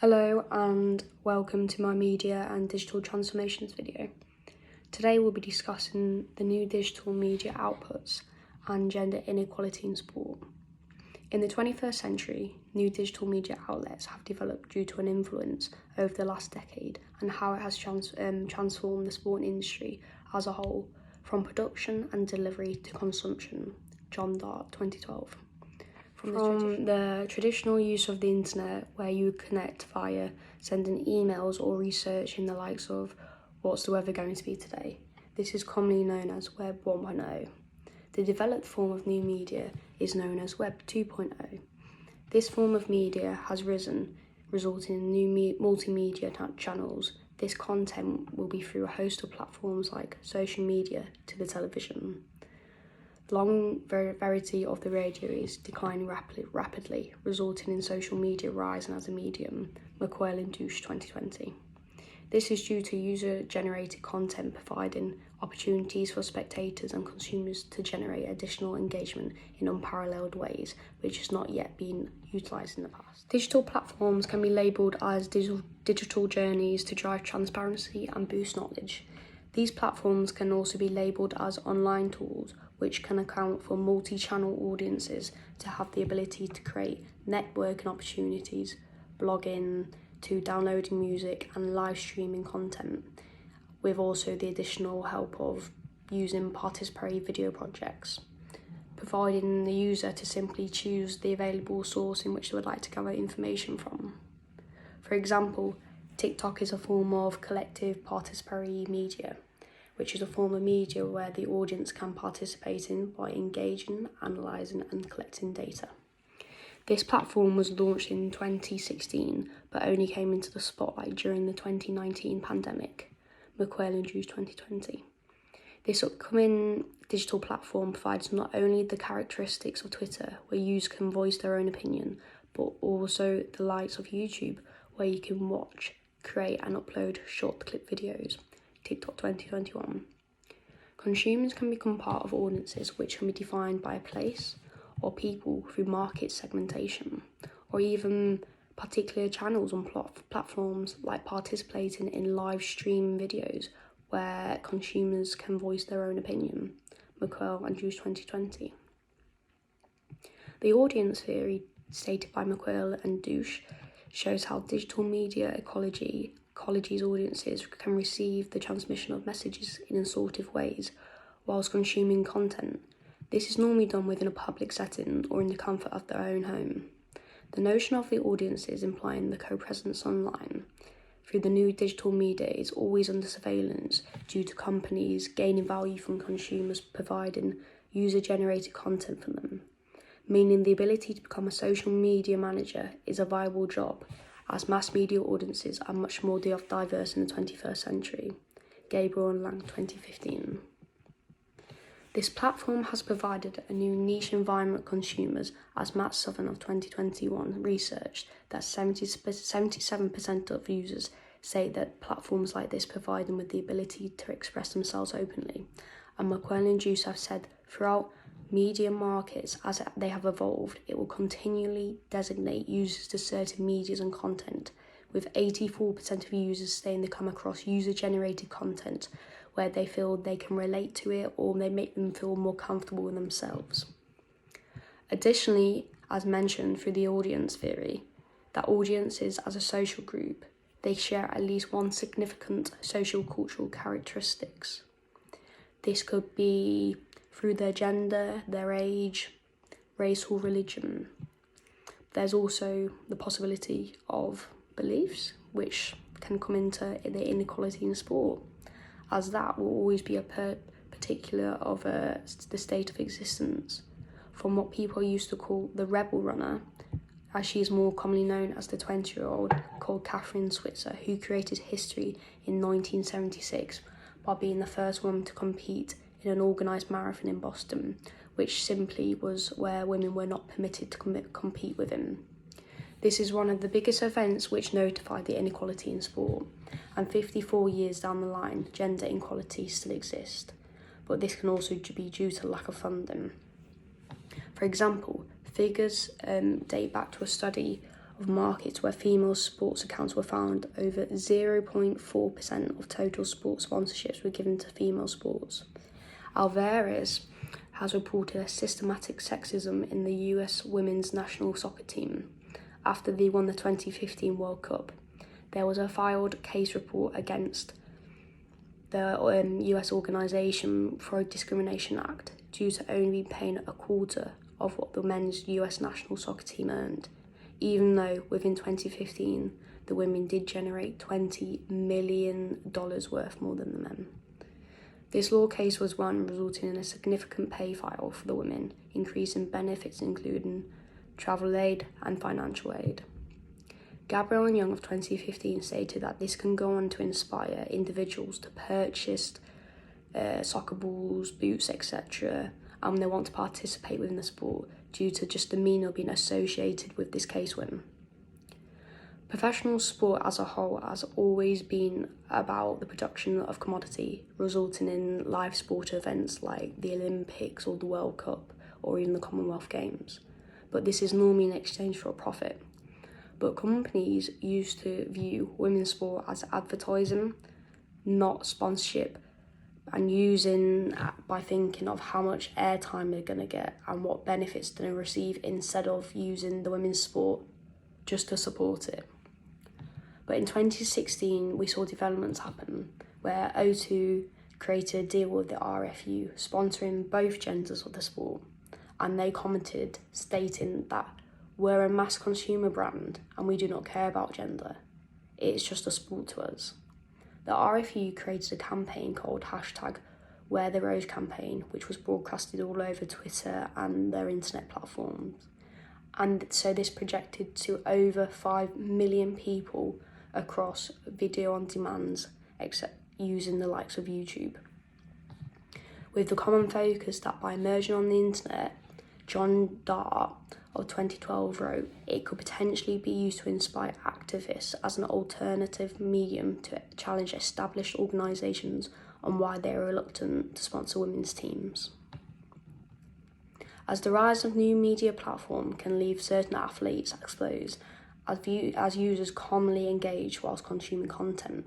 Hello and welcome to my media and digital transformations video. Today we'll be discussing the new digital media outputs and gender inequality in sport. In the 21st century, new digital media outlets have developed due to an influence over the last decade and how it has transformed the sport industry as a whole, from production and delivery to consumption. John Dart, 2012. From the traditional use of the internet, where you would connect via sending emails or researching the likes of what's the weather going to be today, this is commonly known as Web 1.0. The developed form of new media is known as Web 2.0. This form of media has risen, resulting in new multimedia channels. This content will be through a host of platforms like social media to the television. The longevity of the radio is declining rapidly, resulting in social media rising as a medium, McQuail and Douche 2020. This is due to user-generated content providing opportunities for spectators and consumers to generate additional engagement in unparalleled ways, which has not yet been utilised in the past. Digital platforms can be labelled as digital journeys to drive transparency and boost knowledge. These platforms can also be labelled as online tools, which can account for multi-channel audiences to have the ability to create networking opportunities, blogging, to downloading music and live streaming content, with also the additional help of using participatory video projects, providing the user to simply choose the available source in which they would like to gather information from. For example, TikTok is a form of collective participatory media, which is a form of media where the audience can participate in by engaging, analysing and collecting data. This platform was launched in 2016, but only came into the spotlight during the 2019 pandemic, McQuail and Douche 2020. This upcoming digital platform provides not only the characteristics of Twitter, where users can voice their own opinion, but also the likes of YouTube, where you can watch, create and upload short clip videos, TikTok 2021. Consumers can become part of audiences which can be defined by a place or people through market segmentation, or even particular channels on platforms like participating in live stream videos where consumers can voice their own opinion, McQuail and Douche 2020. The audience theory stated by McQuail and Douche shows how digital media ecology's audiences can receive the transmission of messages in assortive ways whilst consuming content. This is normally done within a public setting or in the comfort of their own home. The notion of the audiences implying the co-presence online through the new digital media is always under surveillance due to companies gaining value from consumers providing user-generated content for them, meaning the ability to become a social media manager is a viable job, as mass media audiences are much more diverse in the 21st century. Gabriel and Lang, 2015. This platform has provided a new niche environment for consumers, as Matt Southern of 2021 researched that 77% of users say that platforms like this provide them with the ability to express themselves openly. And McQuail and Douche have said throughout media markets, as they have evolved, it will continually designate users to certain medias and content, with 84% of users saying they come across user-generated content where they feel they can relate to it or they make them feel more comfortable with themselves. Additionally, as mentioned through the audience theory, that audiences as a social group, they share at least one significant social cultural characteristics. This could be through their gender, their age, race or religion. There's also the possibility of beliefs, which can come into the inequality in sport, as that will always be a particular of the state of existence. From what people used to call the rebel runner, as she is more commonly known as the 20-year-old called Catherine Switzer, who created history in 1976 by being the first woman to compete in an organised marathon in Boston, which simply was where women were not permitted to compete within. This is one of the biggest events which notified the inequality in sport, and 54 years down the line, gender inequality still exists, but this can also be due to lack of funding. For example, figures date back to a study of markets where female sports accounts were found, over 0.4% of total sports sponsorships were given to female sports. Alvarez has reported a systematic sexism in the US women's national soccer team after they won the 2015 World Cup. There was a filed case report against the US Organisation for a Discrimination Act due to only paying a quarter of what the men's US national soccer team earned, even though within 2015 the women did generate $20 million worth more than the men. This law case was won, resulting in a significant pay file for the women, increasing benefits including travel aid and financial aid. Gabrielle Young of 2015 stated that this can go on to inspire individuals to purchase soccer balls, boots, etc., and they want to participate within the sport due to just demeanour being associated with this case win. Professional sport as a whole has always been about the production of commodity, resulting in live sport events like the Olympics or the World Cup or even the Commonwealth Games. But this is normally in exchange for a profit. But companies used to view women's sport as advertising, not sponsorship, and using by thinking of how much airtime they're going to get and what benefits they're going to receive instead of using the women's sport just to support it. But in 2016, we saw developments happen where O2 created a deal with the RFU, sponsoring both genders of the sport, and they commented stating that we're a mass consumer brand and we do not care about gender. It's just a sport to us. The RFU created a campaign called #WearTheRose campaign, which was broadcasted all over Twitter and their internet platforms. And so this projected to over 5 million people across video on demands, except using the likes of YouTube. With the common focus that by emerging on the internet, John Dart of 2012 wrote, it could potentially be used to inspire activists as an alternative medium to challenge established organisations on why they are reluctant to sponsor women's teams. As the rise of new media platform can leave certain athletes exposed as users commonly engage whilst consuming content.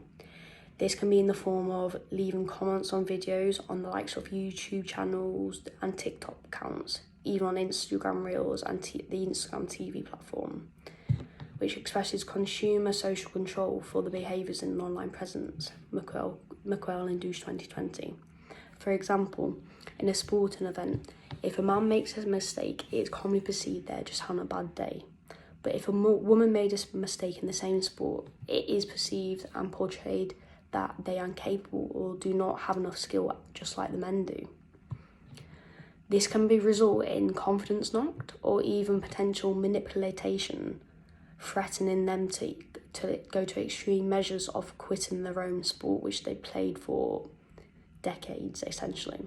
This can be in the form of leaving comments on videos on the likes of YouTube channels and TikTok accounts, even on Instagram Reels and the Instagram TV platform, which expresses consumer social control for the behaviours in an online presence, McQuell and Douche 2020. For example, in a sporting event, if a man makes a mistake, it's commonly perceived they're just having a bad day. But if a woman made a mistake in the same sport, it is perceived and portrayed that they are incapable or do not have enough skill, just like the men do. This can result in confidence knocked or even potential manipulation, threatening them to go to extreme measures of quitting their own sport, which they played for decades, essentially.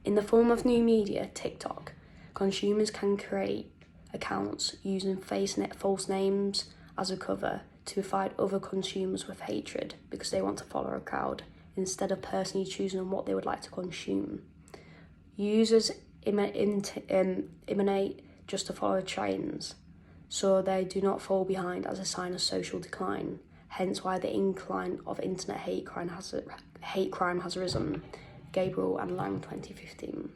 In the form of new media, TikTok, consumers can create accounts using false names as a cover to provide other consumers with hatred because they want to follow a crowd instead of personally choosing what they would like to consume. Users emanate just to follow trends, so they do not fall behind as a sign of social decline, hence why the incline of internet hate crime has risen. Gabriel and Lang 2015.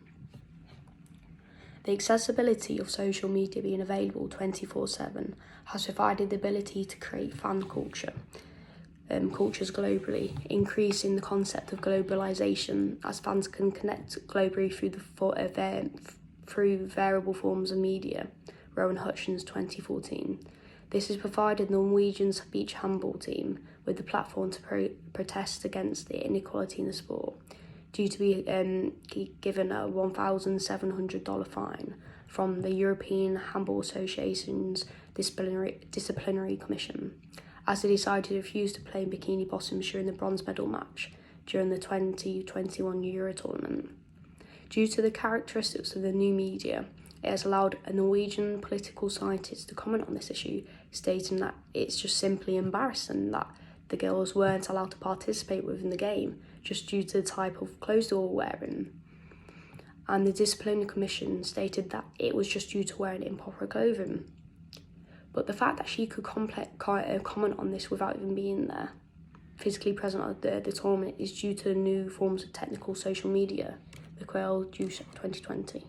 The accessibility of social media being available 24/7 has provided the ability to create fan cultures globally, increasing the concept of globalization as fans can connect globally through variable forms of media. Rowan Hutchins 2014. This has provided Norwegian's beach handball team with the platform to protest against the inequality in the sport, due to be given a $1,700 fine from the European Handball Association's disciplinary commission, as they decided to refuse to play in bikini bottoms during the bronze medal match during the 2021 Euro tournament. Due to the characteristics of the new media, it has allowed a Norwegian political scientist to comment on this issue, stating that it's just simply embarrassing that the girls weren't allowed to participate within the game just due to the type of clothes they were wearing. And the disciplinary commission stated that it was just due to wearing improper clothing. But the fact that she could comment on this without even being there, physically present at the tournament, is due to the new forms of technical social media, the Quail Juice 2020.